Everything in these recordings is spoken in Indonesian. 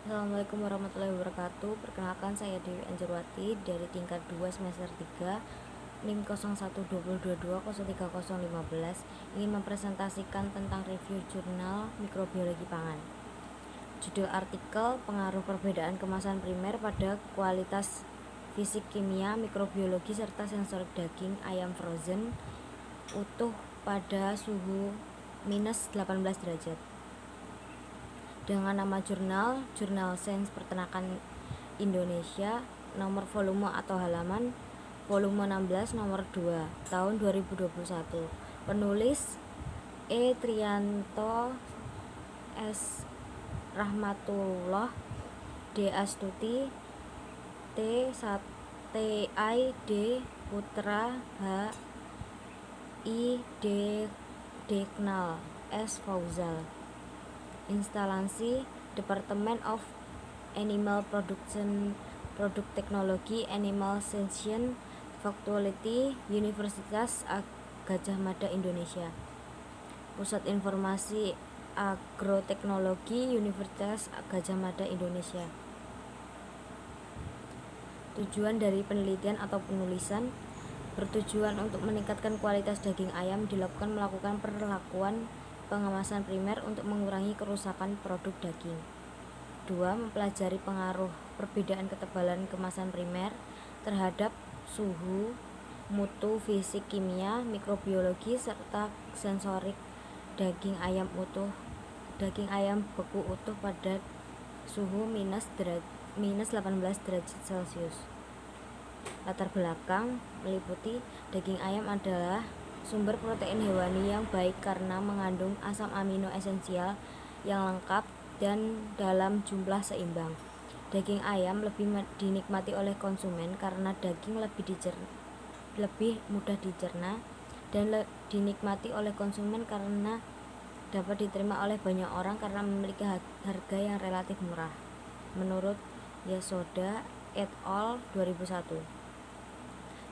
Assalamualaikum warahmatullahi wabarakatuh. Perkenalkan, saya Dewi Anjarwati dari tingkat 2 semester 3 NIM 012022030015, ingin mempresentasikan tentang review jurnal mikrobiologi pangan. Judul artikel: pengaruh perbedaan kemasan primer pada kualitas fisik, kimia, mikrobiologi serta sensorik daging ayam frozen utuh pada suhu minus 18 derajat. Dengan nama Jurnal Sains Peternakan Indonesia, nomor volume atau halaman volume 16 nomor 2 tahun 2021. Penulis E. Trianto, S. Rahmatullah, D. Astuti, T. I. D. Putra, H. I. D. Deknal, S. Fauzal. Instalasi Department of Animal Production, Product Technology, Animal Science, Faculty, Universitas Gadjah Mada Indonesia. Pusat Informasi Agroteknologi, Universitas Gadjah Mada Indonesia. Tujuan dari penelitian atau penulisan: bertujuan untuk meningkatkan kualitas daging ayam, melakukan perlakuan pengemasan primer untuk mengurangi kerusakan produk daging. 2. Mempelajari pengaruh perbedaan ketebalan kemasan primer terhadap suhu, mutu fisik, kimia, mikrobiologi, serta sensorik daging ayam beku utuh pada suhu minus 18 derajat Celcius. Latar belakang meliputi daging ayam adalah sumber protein hewani yang baik karena mengandung asam amino esensial yang lengkap dan dalam jumlah seimbang. Daging ayam lebih dinikmati oleh konsumen karena daging lebih mudah dicerna, dan dinikmati oleh konsumen karena dapat diterima oleh banyak orang karena memiliki harga yang relatif murah. Menurut Yasoda et al. 2001.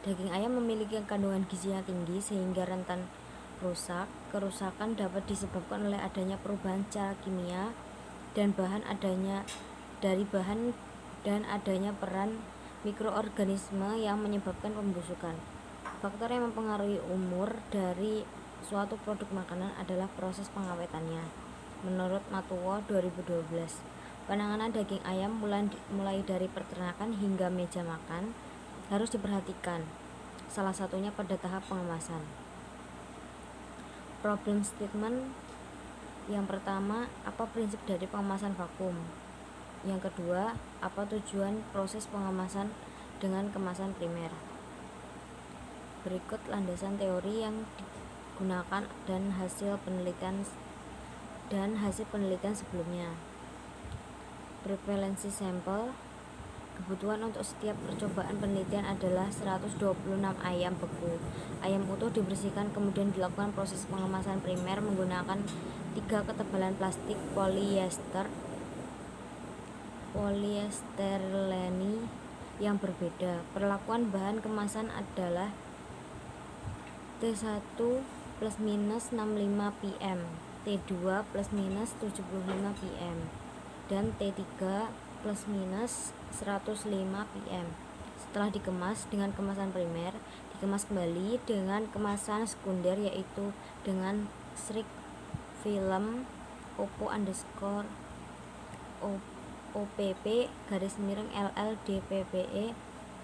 Daging ayam memiliki kandungan gizi yang tinggi sehingga rentan rusak. Kerusakan dapat disebabkan oleh adanya perubahan secara kimia dan adanya peran mikroorganisme yang menyebabkan pembusukan. Faktor yang mempengaruhi umur dari suatu produk makanan adalah proses pengawetannya. Menurut Matuwo 2012, penanganan daging ayam mulai dari peternakan hingga meja makan harus diperhatikan, salah satunya pada tahap pengemasan. Problem statement: yang pertama, apa prinsip dari pengemasan vakum? Yang kedua, apa tujuan proses pengemasan dengan kemasan primer? Berikut landasan teori yang digunakan dan hasil penelitian sebelumnya. Prevalensi sampel: kebutuhan untuk setiap percobaan penelitian adalah 126 ayam beku. Ayam utuh dibersihkan, kemudian dilakukan proses pengemasan primer menggunakan 3 ketebalan plastik polyesterleni yang berbeda. Perlakuan bahan kemasan adalah T1 plus minus 65 pm, T2 plus minus 75 pm, dan T3 plus minus 105 pm. Setelah dikemas dengan kemasan primer, dikemas kembali dengan kemasan sekunder, yaitu dengan Schrick film OPP_LL_DPPE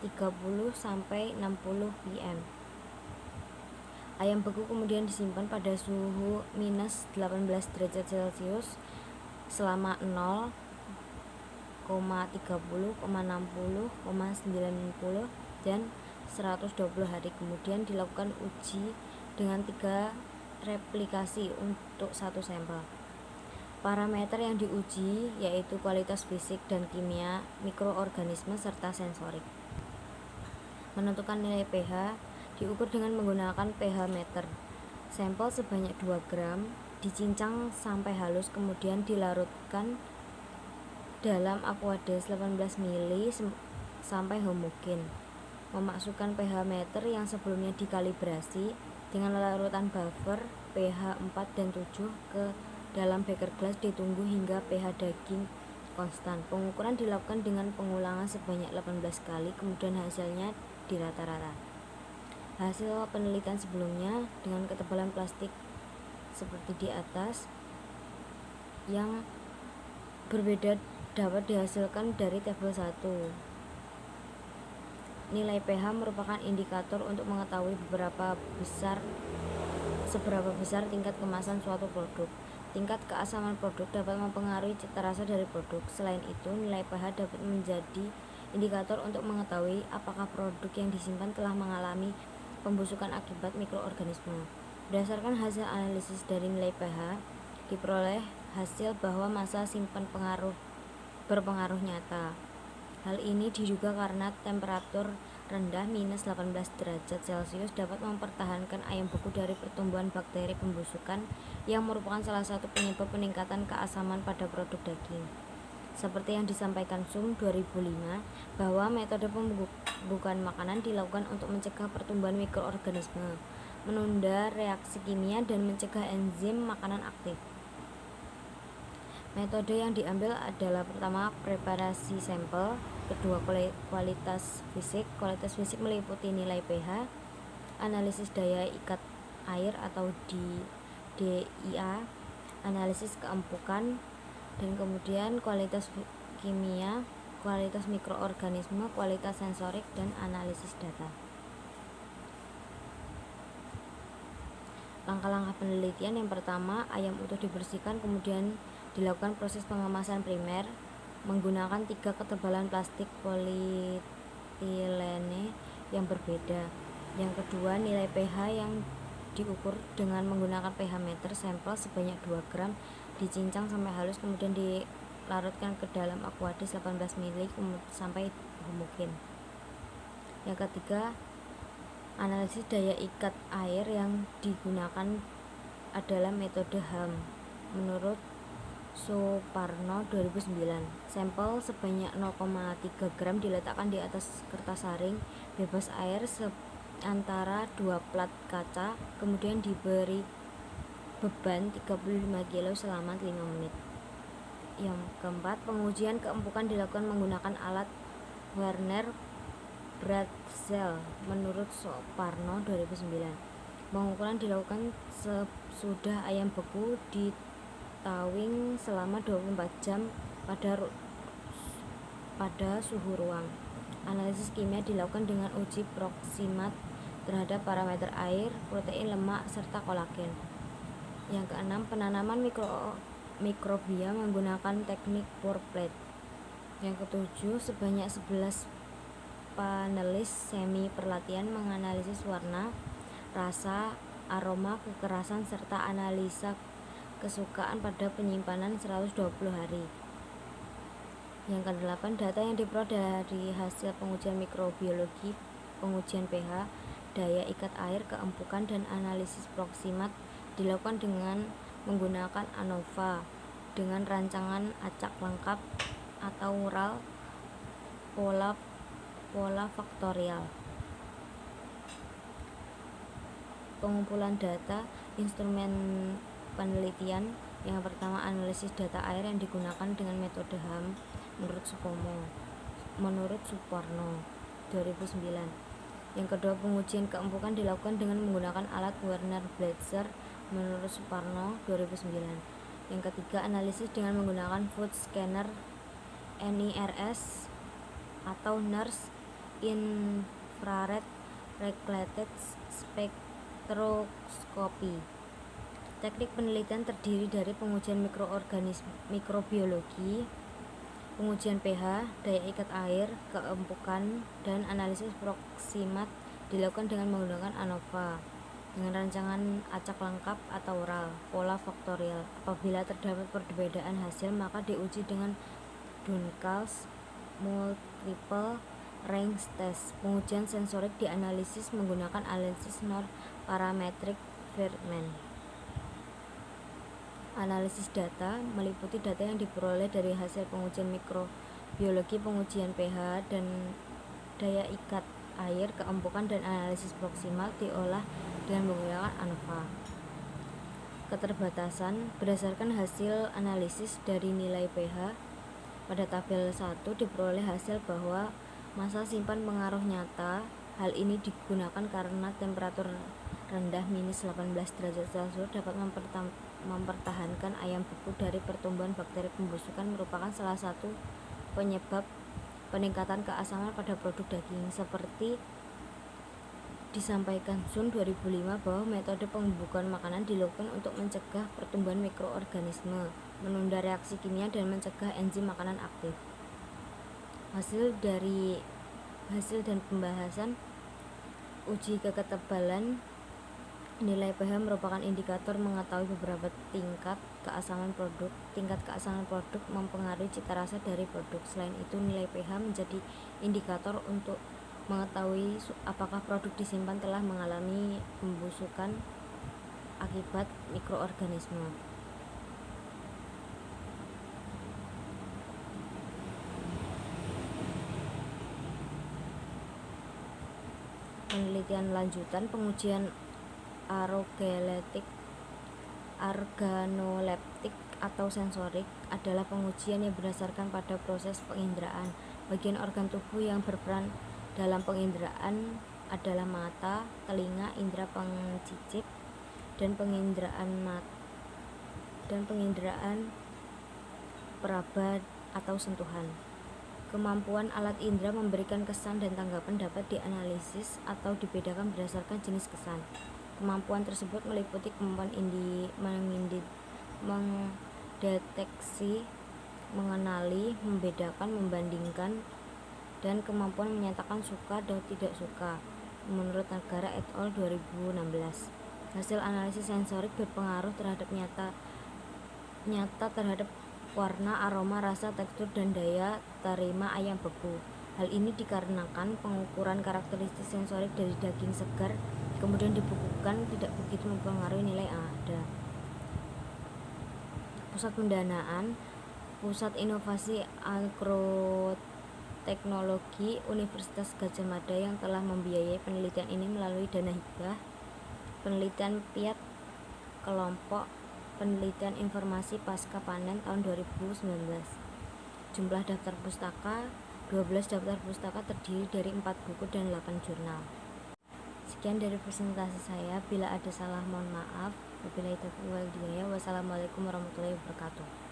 30-60 pm. Ayam beku kemudian disimpan pada suhu minus 18 derajat Celcius selama 0,30, 60, 90, dan 120 hari. Kemudian dilakukan uji dengan 3 replikasi untuk 1 sampel. Parameter yang diuji yaitu kualitas fisik dan kimia, mikroorganisme, serta sensorik. Menentukan nilai pH diukur dengan menggunakan pH meter. Sampel sebanyak 2 gram dicincang sampai halus, kemudian dilarutkan dalam Aquades 18 ml sampai homogen. Memasukkan pH meter yang sebelumnya dikalibrasi dengan larutan buffer pH 4 dan 7 ke dalam beker gelas. Ditunggu hingga pH daging konstan. Pengukuran dilakukan dengan pengulangan sebanyak 18 kali, kemudian hasilnya dirata-rata. Hasil penelitian sebelumnya dengan ketebalan plastik seperti di atas yang berbeda dapat dihasilkan dari tabel 1. Nilai pH merupakan indikator untuk mengetahui seberapa besar tingkat kemasan suatu produk. Tingkat keasaman produk dapat mempengaruhi cita rasa dari produk. Selain itu, nilai pH dapat menjadi indikator untuk mengetahui apakah produk yang disimpan telah mengalami pembusukan akibat mikroorganisme. Berdasarkan hasil analisis dari nilai pH, diperoleh hasil bahwa masa simpan berpengaruh nyata. Hal ini diduga karena temperatur rendah minus 18 derajat Celcius dapat mempertahankan ayam beku dari pertumbuhan bakteri pembusukan yang merupakan salah satu penyebab peningkatan keasaman pada produk daging. Seperti yang disampaikan Sum 2005 bahwa metode pembukaan makanan dilakukan untuk mencegah pertumbuhan mikroorganisme, menunda reaksi kimia, dan mencegah enzim makanan aktif. Metode yang diambil adalah pertama preparasi sampel, kedua kualitas fisik. Kualitas fisik meliputi nilai pH, analisis daya ikat air atau DIA, analisis keempukan, dan kemudian kualitas kimia, kualitas mikroorganisme, kualitas sensorik, dan analisis data. Langkah-langkah penelitian: yang pertama, ayam utuh dibersihkan, kemudian dilakukan proses pengemasan primer menggunakan 3 ketebalan plastik polietilene yang berbeda. Yang kedua, nilai pH yang diukur dengan menggunakan pH meter. Sampel sebanyak 2 gram dicincang sampai halus, kemudian dilarutkan ke dalam aquadis 18 ml sampai homogen. Yang ketiga, analisis daya ikat air yang digunakan adalah metode HAM menurut Suparno 2009. Sampel sebanyak 0,3 gram diletakkan di atas kertas saring bebas air antara 2 plat kaca, kemudian diberi beban 35 kg selama 5 menit. Yang keempat, pengujian keempukan dilakukan menggunakan alat Werner Bratzel menurut Suparno 2009. Pengukuran dilakukan sesudah ayam beku ditawing selama 24 jam pada suhu ruang. Analisis kimia dilakukan dengan uji proksimat terhadap parameter air, protein, lemak, serta kolagen. Yang keenam, penanaman mikrobia menggunakan teknik pour plate. Yang ketujuh, sebanyak 11 panelis semi perlatian menganalisis warna, rasa, aroma, kekerasan, serta analisa kesukaan pada penyimpanan 120 hari. Yang kedelapan, data yang diperoleh dari hasil pengujian mikrobiologi, pengujian pH, daya ikat air, keempukan, dan analisis proksimat dilakukan dengan menggunakan ANOVA dengan rancangan acak lengkap atau URAL pola faktorial. Pengumpulan data, instrumen penelitian. Yang pertama, analisis data air yang digunakan dengan metode HAM menurut Suparno 2009. Yang kedua, pengujian keempukan dilakukan dengan menggunakan alat Werner Bratzel menurut Suparno 2009. Yang ketiga, analisis dengan menggunakan food scanner NIRS atau Nurse Infrared Regulated Spectroscopy. Teknik penelitian terdiri dari pengujian mikrobiologi, pengujian pH, daya ikat air, keempukan, dan analisis proksimat dilakukan dengan menggunakan ANOVA dengan rancangan acak lengkap atau URAL pola faktorial. Apabila terdapat perbedaan hasil, maka diuji dengan Duncal's multiple range test. Pengujian sensorik dianalisis menggunakan analisis non-parametric Friedman. Analisis data meliputi data yang diperoleh dari hasil pengujian mikrobiologi, pengujian pH, dan daya ikat air, keempukan, dan analisis proksimal diolah dengan menggunakan ANOVA. Keterbatasan: berdasarkan hasil analisis dari nilai pH, Pada tabel 1 diperoleh hasil bahwa massa simpan pengaruh nyata. Hal ini digunakan karena temperatur rendah minus 18 derajat Celcius dapat mempertahankan ayam beku dari pertumbuhan bakteri pembusukan, merupakan salah satu penyebab peningkatan keasaman pada produk daging. Seperti disampaikan Sun 2005 bahwa metode pembubukan makanan dilakukan untuk mencegah pertumbuhan mikroorganisme, menunda reaksi kimia, dan mencegah enzim makanan aktif. Hasil dan pembahasan uji keketebalan nilai pH merupakan indikator mengetahui beberapa tingkat keasaman produk. Tingkat keasaman produk mempengaruhi cita rasa dari produk. Selain itu, nilai pH menjadi indikator untuk mengetahui apakah produk disimpan telah mengalami pembusukan akibat mikroorganisme. Penelitian lanjutan, pengujian organoleptik atau sensorik adalah pengujian yang berdasarkan pada proses penginderaan. Bagian organ tubuh yang berperan dalam penginderaan adalah mata, telinga, indera pencicip, dan penginderaan peraba atau sentuhan. Kemampuan alat indera memberikan kesan dan tanggapan dapat dianalisis atau dibedakan berdasarkan jenis kesan. Kemampuan tersebut meliputi kemampuan mendeteksi, mengenali, membedakan, membandingkan, dan kemampuan menyatakan suka atau tidak suka, menurut Nagara et al. 2016. Hasil analisis sensorik berpengaruh terhadap nyata terhadap warna, aroma, rasa, tekstur, dan daya terima ayam beku. Hal ini dikarenakan pengukuran karakteristik sensorik dari daging segar kemudian dibukukan tidak begitu mempengaruhi nilai ADA. Pusat Pendanaan Pusat Inovasi Agroteknologi Universitas Gadjah Mada yang telah membiayai penelitian ini melalui dana hibah. Penelitian PIAT Kelompok Penelitian Informasi Pasca Panen tahun 2019. Jumlah daftar pustaka 12 daftar pustaka terdiri dari 4 buku dan 8 jurnal. Sekian dari presentasi saya. Bila ada salah mohon maaf. Wabillahi taufiq wal hidayah. Wassalamualaikum warahmatullahi wabarakatuh.